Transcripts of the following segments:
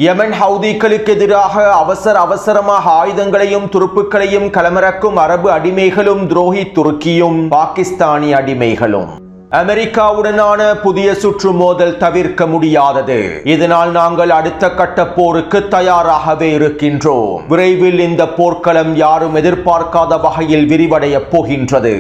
யமன் ஹவுதிகளுக்கு எதிராக அவசரமாக ஆயுதங்களையும் துருப்புக்களையும் களமிறக்கும் அரபு அடிமைகளும் துரோகி துருக்கியும் பாகிஸ்தானி அடிமைகளும். அமெரிக்காவுடனான புதிய சுற்று மோதல் தவிர்க்க முடியாதது. இதனால் நாங்கள் அடுத்த கட்ட போருக்கு தயாராகவே இருக்கின்றோம். விரைவில் இந்த போர்க்களம் யாரும் எதிர்பார்க்காத வகையில் விரிவடைய போகின்றது.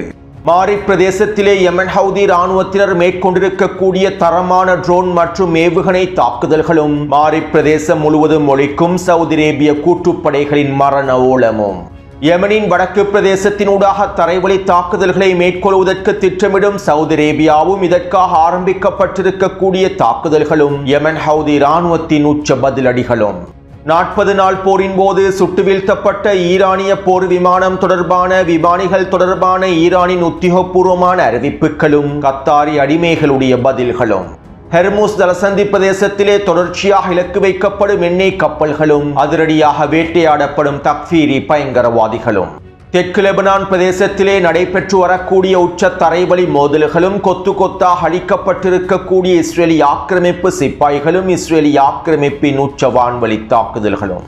மாரிப் பிரதேசத்திலே யமன் ஹவுதி இராணுவத்தினர் மேற்கொண்டிருக்கக்கூடிய தரமான ட்ரோன் மற்றும் ஏவுகணை தாக்குதல்களும் மாரிப் பிரதேசம் முழுவதும் ஒலிக்கும் சவுதி அரேபிய கூட்டுப்படைகளின் மரண ஓலமும். யமனின் வடக்கு பிரதேசத்தினூடாக தரைவழி தாக்குதல்களை மேற்கொள்வதற்கு திட்டமிடும் சவுதி அரேபியாவும் இதற்காக ஆரம்பிக்கப்பட்டிருக்கக்கூடிய தாக்குதல்களும் யமன் ஹவுதி இராணுவத்தின் உச்ச பதிலடிகளும். 40 நாள் போரின் போது சுட்டு வீழ்த்தப்பட்ட ஈரானிய போர் விமானம் தொடர்பான விமானிகள் தொடர்பான ஈரானின் உத்தியோகபூர்வமான அறிவிப்புகளும் கத்தாரி அடிமைகளுடைய பதில்களும். ஹெர்முஸ் ஜலசந்தி பிரதேசத்திலே தொடர்ச்சியாக இலக்கு வைக்கப்படும் எண்ணெய் கப்பல்களும் அதிரடியாக வேட்டையாடப்படும் தக்ஃபீரி பயங்கரவாதிகளும். தெற்கு லெபனான் பிரதேசத்திலே நடைபெற்று வரக்கூடிய உச்ச தரைவழி மோதல்களும் கொத்து கொத்தாக அளிக்கப்பட்டிருக்கக்கூடிய இஸ்ரேலி ஆக்கிரமிப்பு சிப்பாய்களும் இஸ்ரேலி ஆக்கிரமிப்பின் உச்ச வான்வழி தாக்குதல்களும்.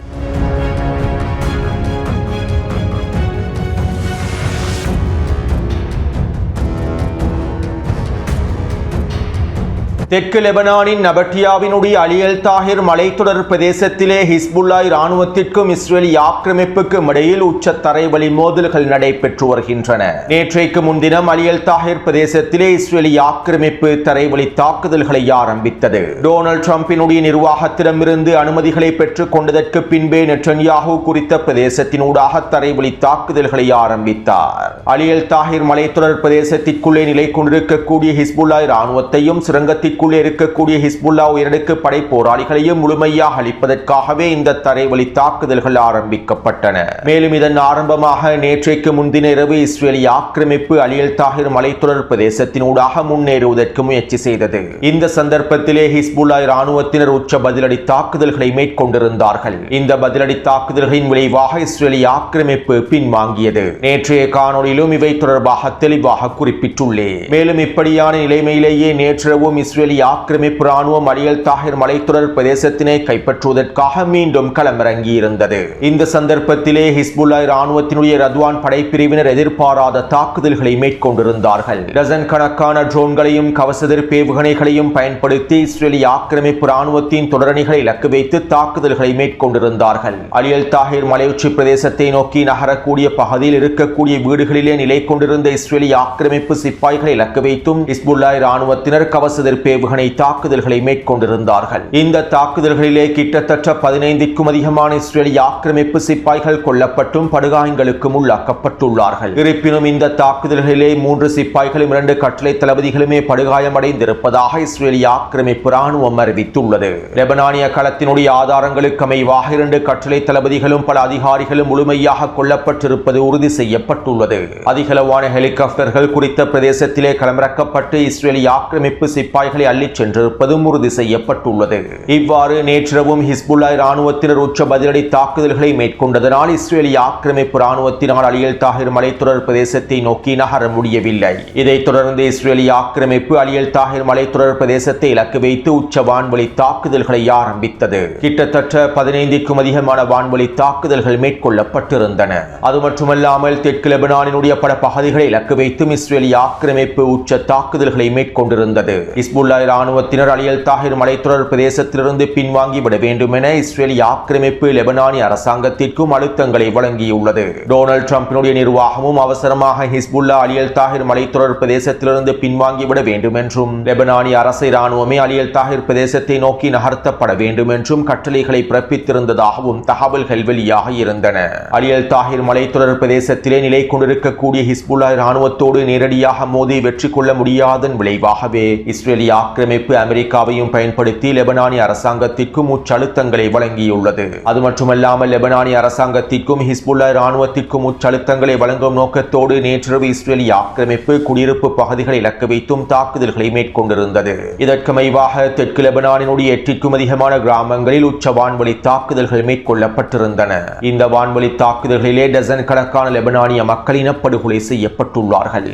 தெற்கு லெபனானின் நபட்டியாவினுடைய அலியல் தாஹிர் மலைத்தொடர் பிரதேசத்திலே ஹிஸ்புல்லா இராணுவத்திற்கும் இஸ்ரேலி ஆக்கிரமிப்புக்கும் இடையில் உச்ச தரைவழி மோதல்கள் நடைபெற்று வருகின்றன. நேற்றைக்கு முன்தினம் அலியல் தாஹிர் பிரதேசத்திலே இஸ்ரேலி ஆக்கிரமிப்பு தரைவழி தாக்குதல்களை ஆரம்பித்தது. டொனால்ட் ட்ரம்பினுடைய நிர்வாகத்திடமிருந்து அனுமதிகளை பெற்றுக் கொண்டதற்கு பின்பே நெட்டன்யாஹூ குறித்த பிரதேசத்தினூடாக தரைவழி தாக்குதல்களை ஆரம்பித்தார். அலியல் தாஹிர் மலைத்தொடர் பிரதேசத்திற்குள்ளே நிலை கொண்டிருக்கக்கூடிய ஹிஸ்புல்லா இராணுவத்தையும் சுரங்கத்திற்கு இருக்கக்கூடிய ஹிஸ்புல்லா உயரடுக்கு படை போராளிகளையும் முழுமையாக அளிப்பதற்காகவே இந்த தரைவழி தாக்குதல்கள் ஆரம்பிக்கப்பட்டன. மேலும் இதன் ஆரம்பமாக நேற்றைக்கு முன்தின இரவு இஸ்ரேலி ஆக்கிரமிப்பு அலியல் தாஹிர் மலைத்தொடர் பிரதேசத்தினூடாக முன்னேறுவதற்கு முயற்சி செய்தது. இந்த சந்தர்ப்பத்திலே ஹிஸ்புல்லா இராணுவத்தினர் உச்ச பதிலடி தாக்குதல்களை மேற்கொண்டிருந்தார்கள். இந்த பதிலடி தாக்குதல்களின் விளைவாக இஸ்ரேலி ஆக்கிரமிப்பு பின்வாங்கியது. நேற்றைய காணொலியிலும் இவை தொடர்பாக தெளிவாக குறிப்பிட்டுள்ளேன். மேலும் இப்படியான நிலைமையிலேயே நேற்றிரவும் இஸ்ரேலி ஆக்கிரமிப்பு ராணுவம் அலியல் தாஹிர் மலைத்தொடர் பிரதேசத்தினை கைப்பற்றுவதற்காக மீண்டும் களமிறங்கி இருந்தது. இந்த சந்தர்ப்பத்திலே ஹிஸ்புல்லா இராணுவத்தினுடைய ரத்வான் படைப்பிரிவினர் எதிர்பாராத தாக்குதல்களை மேற்கொண்டிருந்தார்கள். டசன் கணக்கான ட்ரோன்களையும் கவசெதிர்ப்பு ஏவுகணைகளையும் பயன்படுத்தி இஸ்ரேலி ஆக்கிரமிப்பு ராணுவத்தின் தொடரணிகளை இலக்கு வைத்து தாக்குதல்களை மேற்கொண்டிருந்தார்கள். அலியல் தாஹிர் மலையுச்சி பிரதேசத்தை நோக்கி நகரக்கூடிய பகுதியில் இருக்கக்கூடிய வீடுகளிலே நிலை கொண்டிருந்த இஸ்ரேலி ஆக்கிரமிப்பு சிப்பாய்களை இலக்கு வைத்தும் ஹிஸ்புல்லா இராணுவத்தினர் கவசெதிர்ப்பு ஏவுகணை தாக்குதல்களை மேற்கொண்டிருந்தார்கள். இந்த தாக்குதல்களிலே கிட்டத்தட்ட 15க்கும் அதிகமான இஸ்ரேலி ஆக்கிரமிப்பு சிப்பாய்கள் கொல்லப்பட்டும் படுகாயங்களுக்கும் உள்ளாக்கப்பட்டுள்ளார்கள். இருப்பினும் இந்த தாக்குதல்களிலே 3 சிப்பாய்களும் 2 கட்டளை தளபதிகளுமே படுகாயமடைந்திருப்பதாக இஸ்ரேலி ஆக்கிரமிப்பு ராணுவம் அறிவித்துள்ளது. லெபனானிய களத்தினுடைய ஆதாரங்களுக்கு அமைவாக 2 கட்டளை தளபதிகளும் பல அதிகாரிகளும் முழுமையாக கொல்லப்பட்டிருப்பது உறுதி செய்யப்பட்டுள்ளது. அதிகளவான ஹெலிகாப்டர்கள் குறித்த பிரதேசத்திலே களமிறக்கப்பட்டு இஸ்ரேலி ஆக்கிரமிப்பு சிப்பாய்களை அள்ளிச் சென்றிருப்பதும் உறுதி செய்யப்பட்டுள்ளது. இவ்வாறு நேற்றிரவும் ஹிஸ்புல்லா இராணுவத்தினர் உச்ச பதிலடி தாக்குதல்களை மேற்கொண்டதனால் இஸ்ரேலி ஆக்கிரமிப்பு இராணுவத்தினால் அலியல் தாஹிர் மலைத்தொடர் பிரதேசத்தை நோக்கி நகர முடியவில்லை. இதைத் தொடர்ந்து இஸ்ரேலி ஆக்கிரமிப்பு அலியல் தாஹிர் மலைத்தொடர் பிரதேசத்தை இலக்கு வைத்து உச்ச வான்வழி தாக்குதல்களை ஆரம்பித்தது. கிட்டத்தட்ட 15க்கும் அதிகமான வான்வழி தாக்குதல்கள் மேற்கொள்ளப்பட்டிருந்தன. அது மட்டுமல்லாமல் தெற்கு லெபனானினுடைய பல பகுதிகளை இலக்கு வைத்தும் இஸ்ரேலி ஆக்கிரமிப்பு உச்ச தாக்குதல்களை மேற்கொண்டிருந்தது. ஹிஸ்புல்லா இராணுவத்தினர் அலியல் தாஹிர் மலைத்தொடர் பிரதேசத்திலிருந்து பின்வாங்கிவிட வேண்டும் என இஸ்ரேலி ஆக்கிரமிப்பு லெபனானிய அரசாங்கத்திற்கும் அழுத்தங்களை வழங்கியுள்ளது. டொனால்ட் ட்ரம்பினுடைய நிர்வாகமும் அவசரமாக ஹிஸ்புல்லா அலியல் தாஹிர் மலைத்தொடர் பிரதேசத்திலிருந்து பின்வாங்கிவிட வேண்டும் என்றும் லெபனானிய அரசு இராணுவமே அலியல் தாஹிர் பிரதேசத்தை நோக்கி நகர்த்தப்பட வேண்டும் என்றும் கட்டளைகளை பிறப்பித்திருந்ததாகவும் தகவல்கள் வெளியாக இருந்தன. அலியல் தாஹிர் மலைத்தொடர் பிரதேசத்திலே நிலை கொண்டிருக்கக்கூடிய ஹிஸ்புல்லா இராணுவத்தோடு நேரடியாக மோதி வெற்றி கொள்ள முடியாதன் விளைவாகவே இஸ்ரேலி ஆக்கிரமிப்பு அமெரிக்காவையும் பயன்படுத்தி லெபனானிய அரசாங்கத்திற்கும் உச்சழுத்தங்களை வழங்கியுள்ளது. அது மட்டுமல்லாமல் லெபனானிய அரசாங்கத்திற்கும் ஹிஸ்புல்லா இராணுவத்திற்கும் உச்சழுத்தங்களை வழங்கும் நோக்கத்தோடு நேற்றிரவு இஸ்ரேலி ஆக்கிரமிப்பு குடியிருப்பு பகுதிகளை இலக்கு வைத்தும் தாக்குதல்களை மேற்கொண்டிருந்தது. இதற்கமைவாக தெற்கு லெபனானினுடைய 8க்கும் அதிகமான கிராமங்களில் உச்ச வான்வழி தாக்குதல்கள் மேற்கொள்ளப்பட்டிருந்தன. இந்த வான்வழி தாக்குதல்களிலே டசன் கணக்கான லெபனானிய மக்கள் இனப்படுகொலை செய்யப்பட்டுள்ளார்கள்.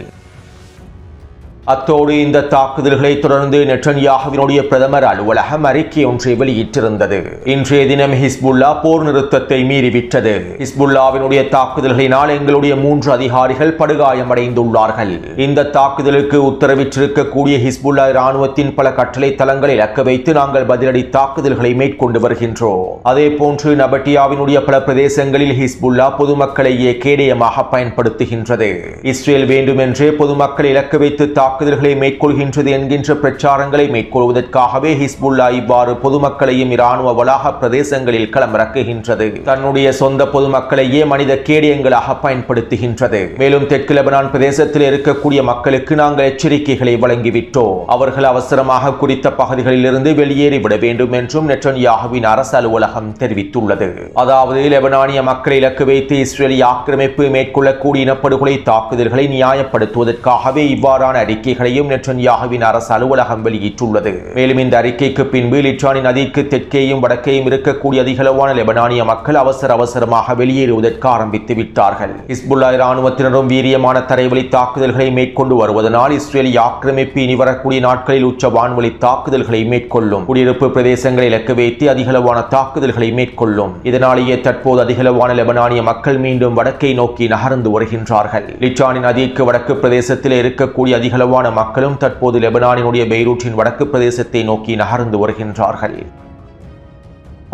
அத்தோடு இந்த தாக்குதல்களை தொடர்ந்து நெட்டன்யாகுவினுடைய பிரதமர் அலுவலகம் அறிக்கை ஒன்றை வெளியிட்டிருந்தது. இன்றைய தினம் ஹிஸ்புல்லா போர் நிறுத்தத்தை மீறிவிட்டது. ஹிஸ்புல்லாவினுடைய தாக்குதல்களினால் எங்களுடைய 3 அதிகாரிகள் படுகாயமடைந்துள்ளார்கள். இந்த தாக்குதலுக்கு உத்தரவிட்டிருக்கக்கூடிய ஹிஸ்புல்லா இராணுவத்தின் பல கட்டளை தளங்களை இலக்க வைத்து நாங்கள் பதிலடி தாக்குதல்களை மேற்கொண்டு வருகின்றோம். அதே போன்று நபட்டியாவினுடைய பல பிரதேசங்களில் ஹிஸ்புல்லா பொதுமக்களையே கேடயமாக பயன்படுத்துகின்றது. இஸ்ரேல் வேண்டுமென்றே பொதுமக்களை இலக்க வைத்து தாக்குதல்களை மேற்கொள்கின்றது என்கின்ற பிரச்சாரங்களை மேற்கொள்வதற்காகவே ஹிஸ்புல்லா இவ்வாறு பொதுமக்களையும் இராணுவ வளாக பிரதேசங்களில் களமிறக்குகின்றது. தன்னுடைய சொந்த பொதுமக்களையே மனித கேடயங்களாக பயன்படுத்துகின்றது. மேலும் தெற்கு லெபனான் பிரதேசத்தில் இருக்கக்கூடிய மக்களுக்கு நாங்கள் எச்சரிக்கைகளை வழங்கிவிட்டோம். அவர்கள் அவசரமாக குறித்த பகுதிகளில் இருந்து வெளியேறிவிட வேண்டும் என்றும் நெட்டன்யாகுவின் அரசு அலுவலகம் தெரிவித்துள்ளது. அதாவது லெபனானிய மக்களை இலக்கு வைத்து இஸ்ரேலிய ஆக்கிரமிப்பு மேற்கொள்ளக்கூடிய இனப்படுகொலை தாக்குதல்களை நியாயப்படுத்துவதற்காகவே இவ்வாறான அறிக்கைகளையும் நெட்டன்யாகுவின் அரசு அலுவலகம் வெளியிட்டுள்ளது. மேலும் இந்த அறிக்கைக்கு பின்பு லிட்டானி நதிக்கு தெற்கேயும் வடக்கேயும் இருக்கக்கூடிய அதிகளவான லெபனானிய மக்கள் அவசரமாக வெளியேறுவதற்கு ஆரம்பித்து விட்டார்கள். ஹிஸ்புல்லா இராணுவத்தினரும் வீரியமான தரைவழி தாக்குதல்களை மேற்கொண்டு வருவதனால் இஸ்ரேலிய ஆக்கிரமிப்பு இனி வரக்கூடிய நாட்களில் உச்ச வான்வழி தாக்குதல்களை மேற்கொள்ளும். குடியிருப்பு பிரதேசங்களை இலக்கு வைத்து அதிகளவான தாக்குதல்களை மேற்கொள்ளும். இதனாலேயே தற்போது அதிகளவான லெபனானிய மக்கள் மீண்டும் வடக்கை நோக்கி நகர்ந்து வருகின்றார்கள். லிட்டானி நதிக்கு வடக்கு பிரதேசத்தில் இருக்கக்கூடிய அதிகளவான மக்களும் தற்போது லெபனானினுடைய பெய்ரூட்டின் வடக்கு பிரதேசத்தை நோக்கி நகர்ந்து வருகின்றார்கள்.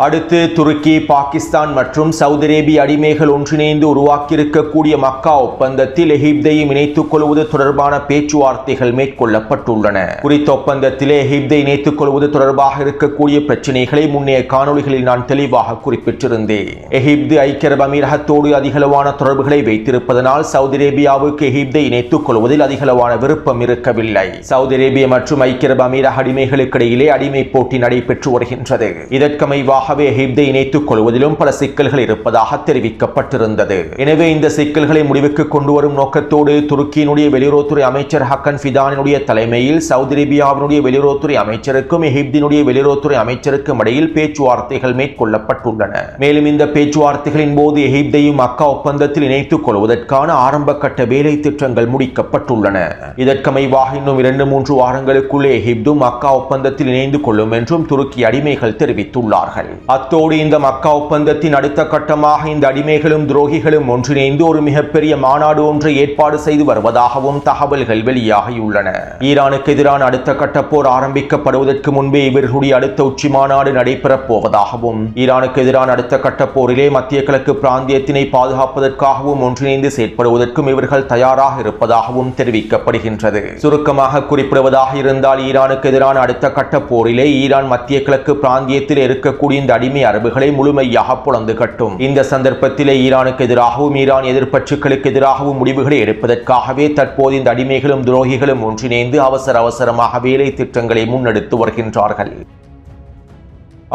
அடுத்து துருக்கி, பாகிஸ்தான் மற்றும் சவுதி அரேபிய அடிமைகள் ஒன்றிணைந்து உருவாக்கியிருக்கக்கூடிய மக்கா ஒப்பந்தத்தில் எகிப்தையும் இணைத்துக் கொள்வது தொடர்பான பேச்சுவார்த்தைகள் மேற்கொள்ளப்பட்டுள்ளன. குறித்த ஒப்பந்தத்திலே எகிப்தை இணைத்துக் கொள்வது தொடர்பாக இருக்கக்கூடிய பிரச்சினைகளை முன்னைய காணொளிகளில் நான் தெளிவாக குறிப்பிட்டிருந்தேன். எகிப்து ஐக்கிய அரபு அமீரகத்தோடு அதிகளவான தொடர்புகளை வைத்திருப்பதனால் சவுதி அரேபியாவுக்கு எகிப்தை இணைத்துக் கொள்வதில் அதிகளவான விருப்பம் இருக்கவில்லை. சவுதி அரேபிய மற்றும் ஐக்கிய அரபு அமீரக அடிமைகளுக்கு இடையிலே அடிமை போட்டி நடைபெற்று வருகின்றது. இதற்கமைவாக எகிப்தை இணைத்துக் கொள்வதிலும் பல சிக்கல்கள் இருப்பதாக தெரிவிக்கப்பட்டிருந்தது. எனவே இந்த சிக்கல்களை முடிவுக்கு கொண்டு வரும் நோக்கத்தோடு துருக்கியினுடைய வெளியுறவுத்துறை அமைச்சர் ஹக்கன் ஃபிதானினுடைய தலைமையில் சவுதி அரேபியாவினுடைய வெளியுறவுத்துறை அமைச்சருக்கும் எகிப்தினுடைய வெளியுறவுத்துறை அமைச்சருக்கும் இடையில் பேச்சுவார்த்தைகள் மேற்கொள்ளப்பட்டுள்ளன. மேலும் இந்த பேச்சுவார்த்தைகளின் போது எகிப்தையும் மக்கா ஒப்பந்தத்தில் இணைத்துக் கொள்வதற்கான ஆரம்ப கட்ட வேலை திட்டங்கள் முடிக்கப்பட்டுள்ளன. இதற்கமைவாக இன்னும் 2-3 வாரங்களுக்குள்ளே எகிப்தும் மக்கா ஒப்பந்தத்தில் இணைந்து கொள்ளும் என்றும் துருக்கி அடிமைகள் தெரிவித்துள்ளார்கள். அத்தோடு இந்த மக்கா ஒப்பந்தத்தின் அடுத்த கட்டமாக இந்த அடிமைகளும் துரோகிகளும் ஒன்றிணைந்து ஒரு மிகப்பெரிய மாநாடு ஒன்றை ஏற்பாடு செய்து வருவதாகவும் தகவல்கள் வெளியாகியுள்ளன. ஈரானுக்கு எதிரான அடுத்த கட்ட போர் ஆரம்பிக்கப்படுவதற்கு முன்பே இவர்களுடைய அடுத்த உச்சி மாநாடு நடைபெறப் போவதாகவும் ஈரானுக்கு எதிரான அடுத்த கட்ட போரிலே மத்திய கிழக்கு பிராந்தியத்தினை பாதுகாப்பதற்காகவும் ஒன்றிணைந்து செயற்படுவதற்கும் இவர்கள் தயாராக இருப்பதாகவும் தெரிவிக்கப்படுகின்றது. சுருக்கமாக குறிப்பிடுவதாக இருந்தால் ஈரானுக்கு எதிரான அடுத்த கட்ட போரிலே ஈரான் மத்திய கிழக்கு பிராந்தியத்தில் இருக்கக்கூடிய இந்த அடிமை அரபுகளை முழுமையாக புலந்து கட்டும். இந்த சந்தர்ப்பத்திலே ஈரானுக்கு எதிராகவும் ஈரான் எதிர்ப்பற்றுகளுக்கு எதிராகவும் முடிவுகளை எடுப்பதற்காகவே தற்போது இந்த அடிமைகளும் துரோகிகளும் ஒன்றிணைந்து அவசரமாக வேலை திட்டங்களை முன்னெடுத்து வருகின்றார்கள்.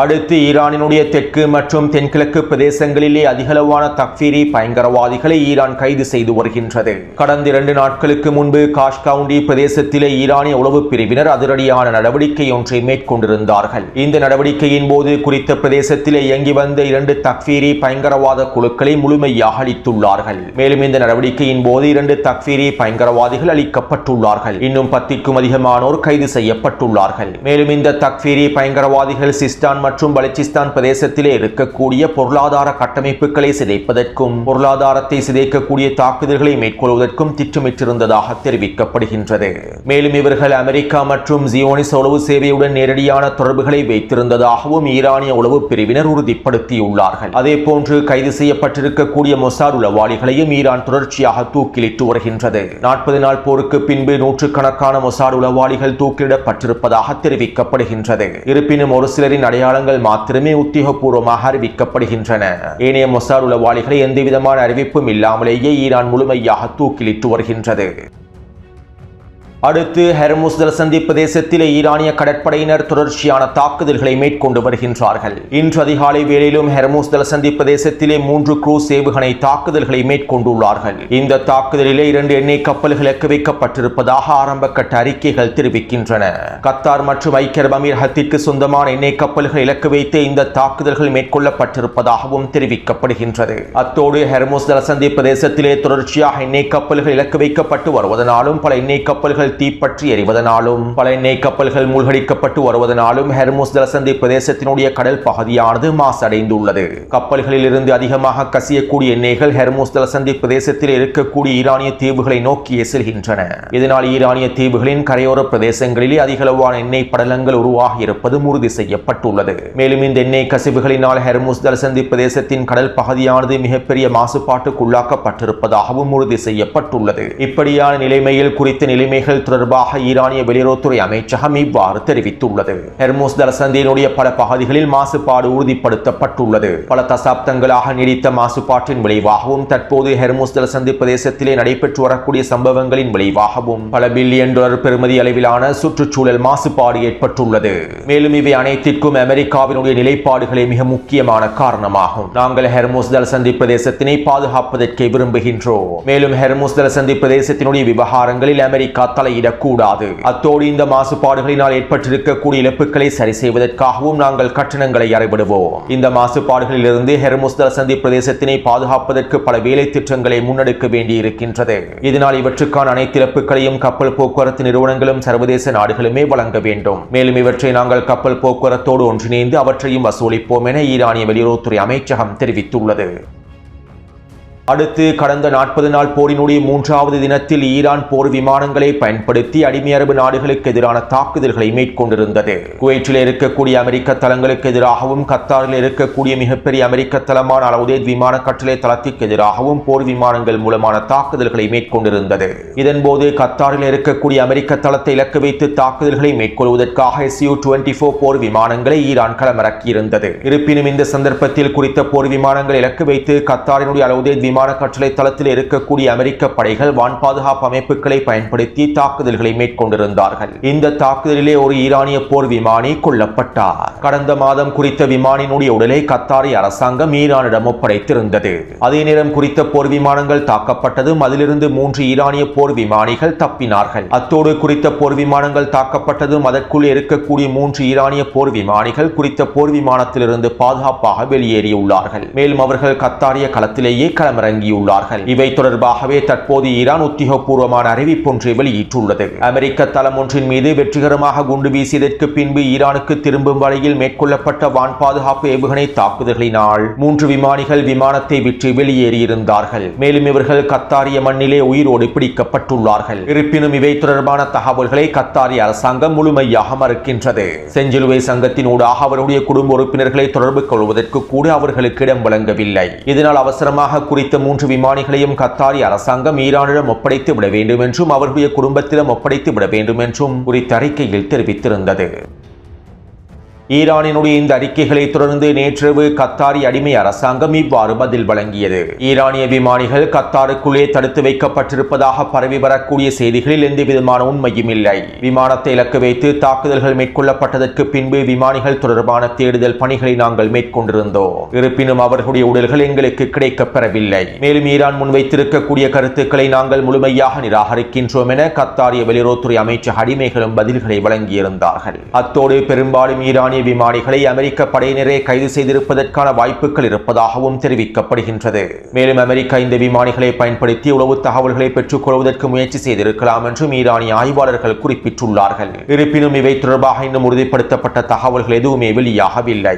அடுத்து ஈரானினுடைய தெற்கு மற்றும் தென்கிழக்கு பிரதேசங்களிலே அதிகளவான தக்ஃபீரி பயங்கரவாதிகளை ஈரான் கைது செய்து வருகின்றது. கடந்த 2 நாட்களுக்கு முன்பு காஷ் கவுண்டி பிரதேசத்திலே ஈரானிய உளவு பிரிவினர் அதிரடியான நடவடிக்கை ஒன்றை மேற்கொண்டிருந்தார்கள். இந்த நடவடிக்கையின் போது குறித்த பிரதேசத்திலே இயங்கி வந்த 2 தக்ஃபீரி பயங்கரவாத குழுக்களை முழுமையாக அழித்துள்ளார்கள். மேலும் இந்த நடவடிக்கையின் போது 2 தக்ஃபீரி பயங்கரவாதிகள் அழிக்கப்பட்டுள்ளார்கள். இன்னும் 10க்கும் அதிகமானோர் கைது செய்யப்பட்டுள்ளார்கள். மேலும் இந்த தக்ஃபீரி பயங்கரவாதிகள் சிஸ்தான் மற்றும் பலுச்சிஸ்தான் பிரதேசத்திலே இருக்கக்கூடிய பொருளாதார கட்டமைப்புகளை சிதைப்பதற்கும் பொருளாதாரத்தை சிதைக்கக்கூடிய தாக்குதல்களை மேற்கொள்வதற்கும் திட்டமிட்டிருந்ததாக தெரிவிக்கப்படுகின்றது. மேலும் இவர்கள் அமெரிக்கா மற்றும் ஜியோனிஸ் உளவு சேவையுடன் நேரடியான தொடர்புகளை வைத்திருந்ததாகவும் ஈரானிய உளவு பிரிவினர் உறுதிப்படுத்தியுள்ளார்கள். அதே போன்று கைது செய்யப்பட்டிருக்கக்கூடிய மொசாட் உளவாளிகளையும் ஈரான் தொடர்ச்சியாக தூக்கிலிட்டு வருகின்றது. 40 நாள் போருக்கு பின்பு 100கணக்கான மொசாட் உளவாளிகள் தூக்கிலிடப்பட்டிருப்பதாக தெரிவிக்கப்படுகின்றது. இருப்பினும் ஒரு சிலரின் அடையாளங்கள் மாத்திரமே உத்தியோகபூர்வமாக அறிவிக்கப்படுகின்றன. ஏனைய மொசாட் உளவாளிகளை எந்தவிதமான அறிவிப்பும் இல்லாமலேயே ஈரான் முழுமையாக தூக்கிலிட்டு வருகின்றது. அடுத்து ஹெர்முஸ் ஜலசந்தி பிரதேசத்திலே ஈரானிய கடற்படையினர் தொடர்ச்சியான தாக்குதல்களை மேற்கொண்டு வருகின்றார்கள். இன்று அதிகாலை வேளையிலும் ஹெர்முஸ் ஜலசந்தி பிரதேசத்திலே 3 குரூஸ் ஏவுகணை தாக்குதல்களை மேற்கொண்டுள்ளார்கள். இந்த தாக்குதலிலே 2 எண்ணெய் கப்பல்கள் இலக்கு வைக்கப்பட்டிருப்பதாக ஆரம்ப கட்ட அறிக்கைகள் தெரிவிக்கின்றன. கத்தார் மற்றும் ஐக்கிய அரபு அமீரகத்திற்கு சொந்தமான எண்ணெய் கப்பல்கள் இலக்கு வைத்து இந்த தாக்குதல்கள் மேற்கொள்ளப்பட்டிருப்பதாகவும் தெரிவிக்கப்படுகின்றது. அத்தோடு ஹெர்முஸ் ஜலசந்தி பிரதேசத்திலே தொடர்ச்சியாக எண்ணெய் கப்பல்கள் இலக்கு வைக்கப்பட்டு வருவதனாலும் பல எண்ணெய் கப்பல்கள் கப்பல்கள் தீப்பற்றி எரிவதனாலும் பல எண்ணெய் கப்பல்கள் மூழ்கடிக்கப்பட்டு வருவதனாலும் ஹெர்முஸ் ஜலசந்தி பிரதேசத்தினுடைய கடல் பகுதியானது மாசடைந்துள்ளது. கப்பல்களில் இருந்து அதிகமாக கசியக்கூடிய எண்ணெய்கள் ஹெர்முஸ் ஜலசந்தி பிரதேசத்தில் இருக்கக்கூடிய ஈரானிய தீவுகளை நோக்கி செல்கின்றன. இதனால் ஈரானிய தீவுகளின் கரையோர பிரதேசங்களிலே அதிகளவான எண்ணெய் படலங்கள் உருவாகி இருப்பது உறுதி செய்யப்பட்டுள்ளது. மேலும் இந்த எண்ணெய் கசிவுகளினால் ஹெர்முஸ் ஜலசந்தி பிரதேசத்தின் கடல் பகுதியானது மிகப்பெரிய மாசுபாட்டுக்குள்ளாக்கப்பட்டிருப்பதாகவும் உறுதி செய்யப்பட்டுள்ளது. இப்படியான நிலைமையில் குறித்த நிலைமைகள் தொடர்பாக ஈரானிய வெளியுறவுத்துறை அமைச்சகம் இவ்வாறு தெரிவித்துள்ளது. ஹெர்முஸ் ஜலசந்தியினுடைய பல பகுதிகளில் மாசுபாடு உறுதிப்படுத்தப்பட்டுள்ளது. பல தசாப்தங்களாக நீடித்த மாசுபாட்டின் விளைவாகவும் தற்போது ஹெர்முஸ் ஜலசந்தி பிரதேசத்திலே நடைபெற்று வரக்கூடிய சம்பவங்களின் விளைவாகவும் பல பில்லியன் டாலர் பெறுமதி அளவிலான சுற்றுச்சூழல் மாசுபாடு ஏற்பட்டுள்ளது. மேலும் இவை அனைத்திற்கும் அமெரிக்காவினுடைய நிலைப்பாடுகளே மிக முக்கியமான காரணமாகும். நாங்கள் ஹெர்முஸ் ஜலசந்தி பிரதேசத்தினை பாதுகாப்பதற்கு விரும்புகின்றோம். மேலும் ஹெர்முஸ் ஜலசந்தி பிரதேசத்தினுடைய விவகாரங்களில் அமெரிக்கா தலையிடக்கூடாது. அத்தோடு இந்த மாசுபாடுகளினால் ஏற்பட்டிருக்கக்கூடிய இழப்புகளை சரி செய்வதற்காகவும் நாங்கள் கட்டணங்களை அறவிடுவோம். இந்த மாசுபாடுகளிலிருந்து ஹெர்முஸ் ஜலசந்தி பிரதேசத்தினை பாதுகாப்பதற்கு பல வேலை திட்டங்களை முன்னெடுக்க வேண்டியிருக்கின்றது. இதனால் இவற்றுக்கான அனைத்து இழப்புகளையும் கப்பல் போக்குவரத்து நிறுவனங்களும் சர்வதேச நாடுகளுமே வழங்க வேண்டும். மேலும் இவற்றை நாங்கள் கப்பல் போக்குவரத்தோடு ஒன்றிணைந்து அவற்றையும் வசூலிப்போம் என ஈரானிய வெளியுறவுத்துறை அமைச்சகம் தெரிவித்துள்ளது. அடுத்து கடந்த 40 நாள் போரினுடைய 3வது தினத்தில் ஈரான் போர் விமானங்களை பயன்படுத்தி அடிமை அரபு நாடுகளுக்கு எதிரான தாக்குதல்களை மேற்கொண்டிருந்தது. குவைட்டில் இருக்கக்கூடிய அமெரிக்க தளங்களுக்கு எதிராகவும் கத்தாரில் இருக்கக்கூடிய மிகப்பெரிய அமெரிக்க தளமான அல்-உதைத் விமான கட்டளை தளத்திற்கு எதிராகவும் போர் விமானங்கள் மூலமான தாக்குதல்களை மேற்கொண்டிருந்தது. இதன்போது கத்தாரில் இருக்கக்கூடிய அமெரிக்க தளத்தை இலக்கு வைத்து தாக்குதல்களை மேற்கொள்வதற்காக Su-24 போர் விமானங்களை ஈரான் களமிறக்கியிருந்தது. இருப்பினும் இந்த சந்தர்ப்பத்தில் குறித்த போர் விமானங்கள் இலக்கு வைத்து கத்தாரினுடைய அல்-உதைத் விமான கட்டளை தளத்தில் இருக்கக்கூடிய அமெரிக்க படைகள் வான் பாதுகாப்பு அமைப்புகளை பயன்படுத்தி தாக்குதல்களை மேற்கொண்டிருந்தார்கள். இந்த தாக்குதலிலே ஒரு ஈரானிய போர் விமானி கொல்லப்பட்டார். கடந்த மாதம் குறித்த விமானியினுடைய உடலை கத்தாரி அரசாங்கம் ஈரானிடம் ஒப்படைத்திருந்தது. அதே நேரம் குறித்த போர் விமானங்கள் தாக்கப்பட்டதும் அதிலிருந்து 3 ஈரானிய போர் விமானிகள் தப்பினார்கள். அத்தோடு குறித்த போர் விமானங்கள் தாக்கப்பட்டதும் அதற்குள் இருக்கக்கூடிய 3 ஈரானிய போர் விமானிகள் குறித்த போர் விமானத்திலிருந்து பாதுகாப்பாக வெளியேறியுள்ளார்கள். மேலும் அவர்கள் கத்தாரிய களத்திலேயே களமிறங்கியுள்ளார்கள். இவை தொடர்பாகவே தற்போது ஈரான் உத்தியோகபூர்வமான அறிவிப்பொன்றை வெளியிட்டுள்ளது. அமெரிக்க தளம் ஒன்றின் மீது வெற்றிகரமாக குண்டு வீசியதற்கு பின்பு ஈரானுக்கு திரும்பும் வழியில் மேற்கொள்ளப்பட்ட வான் பாதுகாப்பு ஏவுகணை தாக்குதல்களினால் 3 விமானிகள் விமானத்தை விட்டு வெளியேறியிருந்தார்கள். மேலும் இவர்கள் கத்தாரிய மண்ணிலே உயிரோடு பிடிக்கப்பட்டுள்ளார்கள். இருப்பினும் இவை தொடர்பான தகவல்களை கத்தாரிய அரசாங்கம் முழுமையாக மறுக்கின்றது. செஞ்சிலுவை சங்கத்தின் ஊடாக அவருடைய குடும்ப உறுப்பினர்களை தொடர்பு கொள்வதற்கு கூட அவர்களுக்கு இடம் வழங்கவில்லை. இதனால் அவசரமாக குறித்த 3 விமானிகளையும் கத்தாரி அரசாங்கம் ஈரானிடம் ஒப்படைத்து விட வேண்டும் என்றும் அவர்களுடைய குடும்பத்திடம் ஒப்படைத்து விட வேண்டும் என்றும் குறித்த அறிக்கையில் தெரிவித்திருந்தது. ஈரானினுடைய இந்த அறிக்கைகளை தொடர்ந்து நேற்றிரவு கத்தாரி அடிமை அரசாங்கம் இவ்வாறு பதில் வழங்கியது. ஈரானிய விமானிகள் கத்தாருக்குள்ளே தடுத்து வைக்கப்பட்டிருப்பதாக பரவி வரக்கூடிய செய்திகளில் எந்தவிதமான உண்மையும் இல்லை. விமானத்தை இலக்கு வைத்து தாக்குதல்கள் மேற்கொள்ளப்பட்டதற்கு பின்பு விமானிகள் தொடர்பான தேடுதல் பணிகளை நாங்கள் மேற்கொண்டிருந்தோம். இருப்பினும் அவர்களுடைய உடல்கள் எங்களுக்கு கிடைக்கப்பெறவில்லை. மேலும் ஈரான் முன்வைத்திருக்கக்கூடிய கருத்துக்களை நாங்கள் முழுமையாக நிராகரிக்கின்றோம் என கத்தாரிய வெளியுறவுத்துறை அமைச்சர் அடிமைகளும் பதில்களை வழங்கியிருந்தார்கள். அத்தோடு பெரும்பாலும் ஈரானிய விமானிகளை அமெரிக்க படையினரே கைது செய்திருப்பதற்கான வாய்ப்புகள் இருப்பதாகவும் தெரிவிக்கப்படுகின்றது. மேலும் அமெரிக்கா இந்த விமானிகளை பயன்படுத்தி உளவு தகவல்களை பெற்றுக் கொள்வதற்கு முயற்சி செய்திருக்கலாம் என்றும் ஈரானிய ஆய்வாளர்கள் குறிப்பிட்டுள்ளார்கள். இருப்பினும் இவை தொடர்பாக இன்னும் உறுதிப்படுத்தப்பட்ட தகவல்கள் எதுவுமே வெளியாகவில்லை.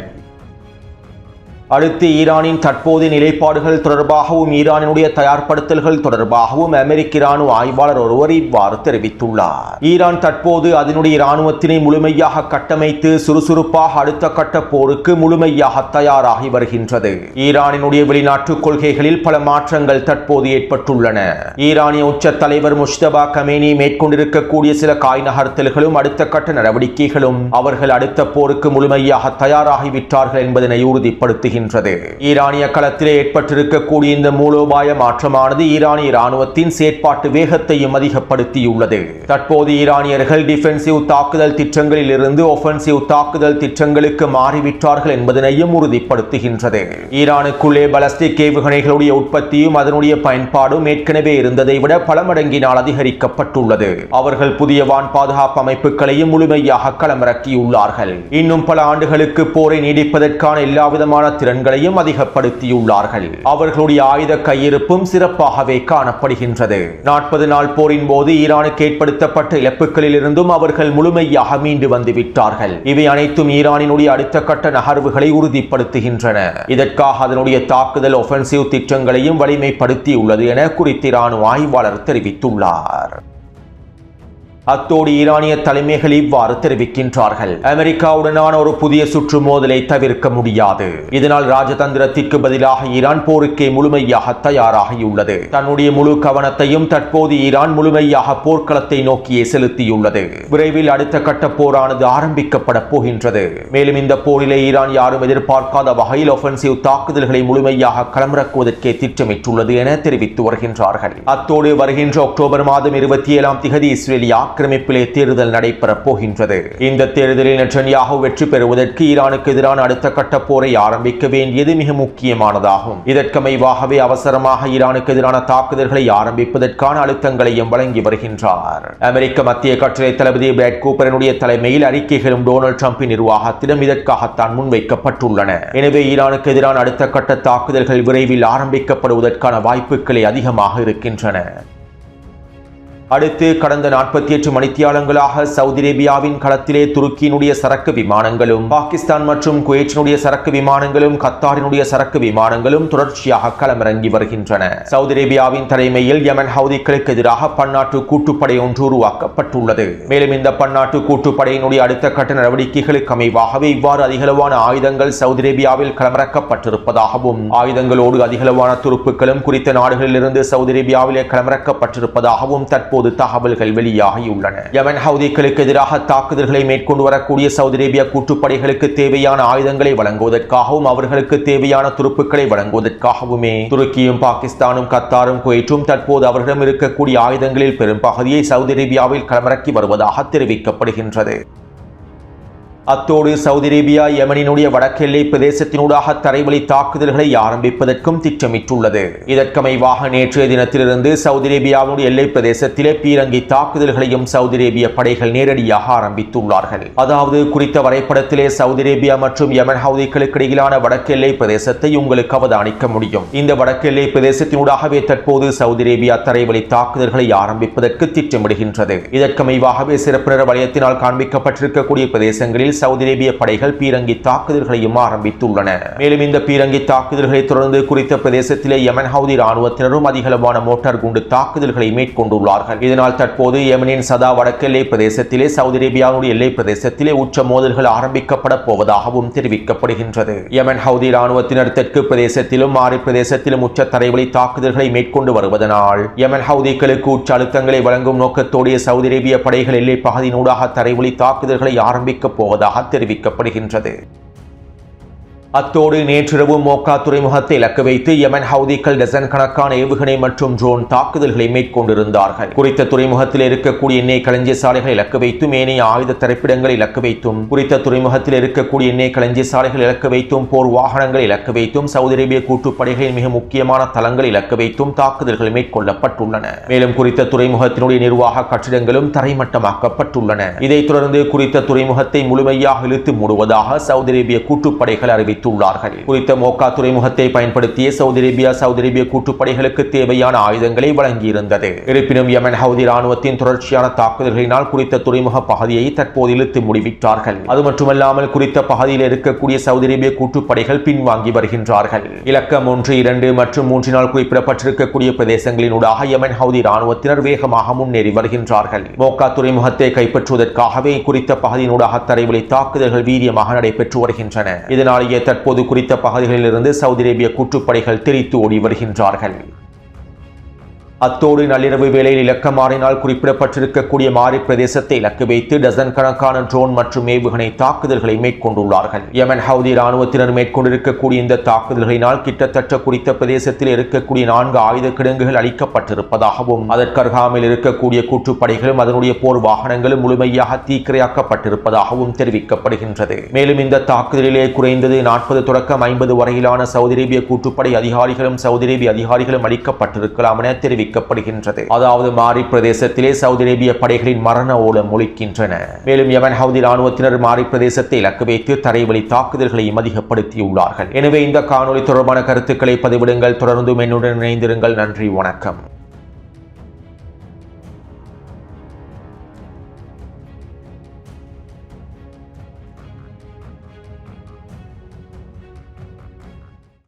அடுத்து ஈரானின் தற்போதைய நிலைப்பாடுகள் தொடர்பாகவும் ஈரானினுடைய தயார்படுத்தல்கள் தொடர்பாகவும் அமெரிக்க இராணுவ ஆய்வாளர் ஒருவர் இவ்வாறு தெரிவித்துள்ளார். ஈரான் தற்போது அதனுடைய இராணுவத்தினை முழுமையாக கட்டமைத்து சுறுசுறுப்பாக அடுத்த கட்ட போருக்கு முழுமையாக தயாராகி வருகின்றது. ஈரானினுடைய வெளிநாட்டு கொள்கைகளில் பல மாற்றங்கள் தற்போது ஏற்பட்டுள்ளன. ஈரானிய உச்ச தலைவர் முஜ்தபா கமேனி மேற்கொண்டிருக்கக்கூடிய சில காய் நகர்த்தல்களும் அடுத்த கட்ட நடவடிக்கைகளும் அவர்கள் அடுத்த போருக்கு முழுமையாக தயாராகிவிட்டார்கள் என்பதனை உறுதிப்படுத்துகின்றன. ஈரானிய களத்திலே ஏற்பட்டிருக்கக்கூடிய இந்த மூலோபாய மாற்றமானது ஈரானிய இராணுவத்தின் செயற்பாட்டு வேகத்தையும் அதிகப்படுத்தியுள்ளது. தற்போது ஈரானியர்கள் டிஃபென்சிவ் தாக்குதல் திட்டங்களில் இருந்து ஒஃபென்சிவ் தாக்குதல் திட்டங்களுக்கு மாறிவிட்டார்கள் என்பதனையும் உறுதிப்படுத்துகின்றது. ஈரானுக்குள்ளே பலஸ்டிக் ஏவுகணைகளுடைய உற்பத்தியும் அதனுடைய பயன்பாடும் ஏற்கனவே இருந்ததை விட பல மடங்கினால் அதிகரிக்கப்பட்டுள்ளது. அவர்கள் புதிய வான் பாதுகாப்பு அமைப்புகளையும் முழுமையாக களமிறக்கியுள்ளார்கள். இன்னும் பல ஆண்டுகளுக்கு போரை நீடிப்பதற்கான எல்லாவிதமான திறன்களையும் அதிகப்படுத்தியுள்ளார்கள். அவர்களுடைய ஆயுத கையிருப்பும் சிறப்பாகவே காணப்படுகின்றது. 40 நாள் போரின் போது ஈரானுக்கு ஏற்படுத்தப்பட்ட இழப்புகளில் இருந்தும் அவர்கள் முழுமையாக மீண்டு வந்துவிட்டார்கள். இவை அனைத்தும் ஈரானினுடைய அடுத்த கட்ட நகர்வுகளை உறுதிப்படுத்துகின்றன. இதற்காக அதனுடைய தாக்குதல் ஒஃபென்சிவ் திட்டங்களையும் வலிமைப்படுத்தியுள்ளது என குறித்த இராணுவ ஆய்வாளர் தெரிவித்துள்ளார். அத்தோடு ஈரானிய தலைமைகள் இவ்வாறு தெரிவிக்கின்றார்கள். அமெரிக்காவுடனான ஒரு புதிய சுற்று மோதலை தவிர்க்க முடியாது. இதனால் ராஜதந்திரத்திற்கு பதிலாக ஈரான் போருக்கே முழுமையாக தயாராகியுள்ளது. தன்னுடைய முழு கவனத்தையும் தற்போது ஈரான் முழுமையாக போர்க்களத்தை நோக்கியே செலுத்தியுள்ளது. விரைவில் அடுத்த கட்ட போரானது ஆரம்பிக்கப்பட போகின்றது. மேலும் இந்த போரிலே ஈரான் யாரும் எதிர்பார்க்காத வகையில் ஒஃபென்சிவ் தாக்குதல்களை முழுமையாக களமிறக்குவதற்கே திட்டமிட்டுள்ளது என தெரிவித்து வருகின்றார்கள். அத்தோடு வருகின்ற அக்டோபர் மாதம் 27ஆம் திகதி இஸ்ரேலிய ஆக்கிரமிப்பிலே தேர்தல் நடைபெறப் போகின்றது. இந்த தேர்தலில் நெட்டன்யாஹு வெற்றி பெறுவதற்கு ஈரானுக்கு எதிரான அடுத்த கட்ட போரை ஆரம்பிக்க வேண்டியது மிக முக்கியமானதாகும். இதற்கமைவாகவே அவசரமாக ஈரானுக்கு எதிரான தாக்குதல்களை ஆரம்பிப்பதற்கான அழுத்தங்களையும் வழங்கி வருகின்றார். அமெரிக்க மத்திய கட்டளை தளபதி பிராட் கூப்பரனுடைய தலைமையில் அறிக்கைகளும் டொனால்ட் ட்ரம்பின் நிர்வாகத்திடம் இதற்காகத்தான் முன்வைக்கப்பட்டுள்ளன. எனவே ஈரானுக்கு எதிரான அடுத்த கட்ட தாக்குதல்கள் விரைவில் ஆரம்பிக்கப்படுவதற்கான வாய்ப்புகளே அதிகமாக இருக்கின்றன. அடுத்து கடந்த 48 மணித்தியாலங்களாக சவுதி அரேபியாவின் களத்திலே துருக்கியினுடைய சரக்கு விமானங்களும் பாகிஸ்தான் மற்றும் குவைத்தினுடைய சரக்கு விமானங்களும் கத்தாரினுடைய சரக்கு விமானங்களும் தொடர்ச்சியாக களமிறங்கி வருகின்றன. சவுதி அரேபியாவின் தலைமையில் யமன் ஹவுதிகளுக்கு எதிராக பன்னாட்டு கூட்டுப்படை ஒன்று உருவாக்கப்பட்டுள்ளது. மேலும் இந்த பன்னாட்டு கூட்டுப்படையினுடைய அடுத்த கட்ட நடவடிக்கைகளுக்கு அமைவாகவே இவ்வாறு அதிகளவான ஆயுதங்கள் சவுதி அரேபியாவில் களமிறக்கப்பட்டிருப்பதாகவும் ஆயுதங்களோடு அதிகளவான துருப்புக்களும் குறித்த நாடுகளிலிருந்து சவுதி அரேபியாவிலே களமிறக்கப்பட்டிருப்பதாகவும் தற்போது தகவல்கள் வெளியாகியுள்ளன. யமன் ஹவுதிகளுக்கு எதிராக தாக்குதல்களை மேற்கொண்டு வரக்கூடிய சவுதி அரேபியா கூட்டுப்படைகளுக்கு தேவையான ஆயுதங்களை வழங்குவதற்காகவும் அவர்களுக்கு தேவையான துருப்புக்களை வழங்குவதற்காகவுமே துருக்கியும் பாகிஸ்தானும் கத்தாரும் குவைற்றும் தற்போது அவர்களிடம் இருக்கக்கூடிய ஆயுதங்களில் பெரும் பகுதியை சவுதி அரேபியாவில் களமிறக்கி வருவதாக தெரிவிக்கப்படுகின்றது. அத்தோடு சவுதி அரேபியா யமனினுடைய வடக்கெல்லை பிரதேசத்தினூடாக தரைவழி தாக்குதல்களை ஆரம்பிப்பதற்கும் திட்டமிட்டுள்ளது. இதற்கமைவாக நேற்றைய தினத்திலிருந்து சவுதி அரேபியாவுடைய எல்லை பிரதேசத்திலே பீரங்கி தாக்குதல்களையும் சவுதி அரேபிய படைகள் நேரடியாக ஆரம்பித்துள்ளார்கள். அதாவது குறித்த வரைபடத்திலே சவுதி அரேபியா மற்றும் யமன் ஹவுதிகளுக்கு இடையிலான வடக்கெல்லை பிரதேசத்தை உங்களுக்கு அவதானிக்க முடியும். இந்த வடக்கெல்லை பிரதேசத்தினூடாகவே தற்போது சவுதி அரேபியா தரைவழி தாக்குதல்களை ஆரம்பிப்பதற்கு திட்டமிடுகின்றது. இதற்கமைவாகவே சிறப்பு நிற வலயத்தினால் காண்பிக்கப்பட்டிருக்கக்கூடிய பிரதேசங்களில் சவுதி அரேபிய படைகள் பீரங்கி தாக்குதல்களையும் ஆரம்பித்துள்ளன. மேலும் இந்த பீரங்கி தாக்குதல்களை தொடர்ந்து குறித்த பிரதேசத்திலே யமன் ஹவுதி ராணுவத்தினரும் அதிகளவான மோட்டார் குண்டு தாக்குதல்களை மேற்கொண்டுள்ளார்கள். இதனால் தற்போது யமனின் சதா வடக்கெல்லை பிரதேசத்திலே சவுதி அரேபியாவுடைய எல்லை பிரதேசத்திலே உச்ச மோதல்கள் ஆரம்பிக்கப்பட போவதாகவும் தெரிவிக்கப்படுகின்றது. யமன் ஹவுதி ராணுவத்தினர் தெற்கு பிரதேசத்திலும் மாரி பிரதேசத்திலும் உச்ச தரைவழி தாக்குதல்களை மேற்கொண்டு வருவதனால் யமன் ஹவுதிகளுக்கு உச்ச அழுத்தங்களை வழங்கும் நோக்கத்தோடைய சவுதி அரேபிய படைகள் எல்லை பகுதியினூடாக தரைவழி தாக்குதல்களை ஆரம்பிக்கப் போவதாக தெரிவிக்கப்படுகின்றது. அத்தோடு நேற்றிரவு மோக்கா துறைமுகத்தை இலக்கு வைத்து யமன் ஹவுதிகள் டசன் கணக்கான ஏவுகணை மற்றும் ட்ரோன் தாக்குதல்களை மேற்கொண்டிருந்தார்கள். குறித்த துறைமுகத்தில் இருக்கக்கூடிய எண்ணெய் களஞ்சிய சாலைகள் இலக்கு வைத்தும் ஏனைய ஆயுத தரிப்பிடங்கள் இலக்கு வைத்தும் குறித்த துறைமுகத்தில் இருக்கக்கூடிய எண்ணெய் களஞ்சிய சாலைகள் இலக்கு வைத்தும் போர் வாகனங்கள் இலக்கு வைத்தும் சவுதி அரேபிய கூட்டுப்படைகளின் மிக முக்கியமான தளங்கள் இலக்கு வைத்தும் தாக்குதல்கள் மேற்கொள்ளப்பட்டுள்ளன. மேலும் குறித்த துறைமுகத்தினுடைய நிர்வாக கட்டிடங்களும் தரைமட்டமாக்கப்பட்டுள்ளன. இதைத் தொடர்ந்து குறித்த துறைமுகத்தை முழுமையாக இழுத்து மூடுவதாக சவுதி அரேபிய கூட்டுப்படைகள் அறிவித்துள்ளார்கள். குறித்த மோக்கா துறைமுகத்தை பயன்படுத்திய சவுதி அரேபிய கூட்டுப்படைகளுக்கு தேவையான ஆயுதங்களை வழங்கியிருந்தது. இருப்பினும் யமன் ஹவுதி ராணுவத்தின் தொடர்ச்சியான தாக்குதல்களினால் குறித்த துறைமுக பகுதியை தற்போது இழுத்து முடிவிட்டார்கள். அது மட்டுமல்லாமல் குறித்த பகுதியில் இருக்கக்கூடிய சவுதி அரேபிய கூட்டுப்படைகள் பின்வாங்கி வருகின்றார்கள். இலக்கம் 1, 2 மற்றும் 3 குறிப்பிடப்பட்டிருக்கக்கூடிய பிரதேசங்களினூடாக யமன் ஹவுதி ராணுவத்தினர் வேகமாக முன்னேறி வருகின்றார்கள். மோக்கா துறைமுகத்தை கைப்பற்றுவதற்காகவே குறித்த பகுதியினூடாக தரைவழி தாக்குதல்கள் வீரியமாக நடைபெற்று வருகின்றன. இதனாலேயே தற்போது குறித்த பகுதிகளில் இருந்து சவுதி அரேபிய கூட்டுப்படைகள் தெரித்து ஓடி வருகின்றார்கள். அத்தோடு நள்ளிரவு வேளையில் இலக்கம் மாறினால் குறிப்பிடப்பட்டிருக்கக்கூடிய மாரி பிரதேசத்தை இலக்கு வைத்து டசன் கணக்கான ட்ரோன் மற்றும் ஏவுகணை தாக்குதல்களை மேற்கொண்டுள்ளார்கள். யமன் ஹவுதி ராணுவத்தினர் மேற்கொண்டிருக்கக்கூடிய இந்த தாக்குதல்களினால் கிட்டத்தட்ட குறித்த பிரதேசத்தில் இருக்கக்கூடிய 4 ஆயுத கிடங்குகள் அளிக்கப்பட்டிருப்பதாகவும் அதற்கருகாமையில் இருக்கக்கூடிய கூட்டுப்படைகளும் அதனுடைய போர் வாகனங்களும் முழுமையாக தீக்கிரையாக்கப்பட்டிருப்பதாகவும் தெரிவிக்கப்படுகின்றது. மேலும் இந்த தாக்குதலிலே குறைந்தது 40 தொடக்கம் 50 வரையிலான சவுதி அரேபிய கூட்டுப்படை அதிகாரிகளும் சவுதி அரேபிய அதிகாரிகளும் அளிக்கப்பட்டிருக்கலாம் என தெரிவிக்க தெரிவிக்கப்படுகின்றது. அதாவது மாரி பிரதேசத்திலே சவுதி அரேபிய படைகளின் மரண ஓலம் ஒலிக்கின்றன. மேலும் யமன் ஹவுதி ராணுவத்தினர் மாரி பிரதேசத்தை இலக்கு வைத்து தரைவழி தாக்குதல்களையும் அதிகப்படுத்தியுள்ளார்கள். எனவே இந்த காணொலி தொடர்பான கருத்துக்களை பதிவிடுங்கள். தொடர்ந்து என்னுடன் இணைந்திருங்கள். நன்றி, வணக்கம்.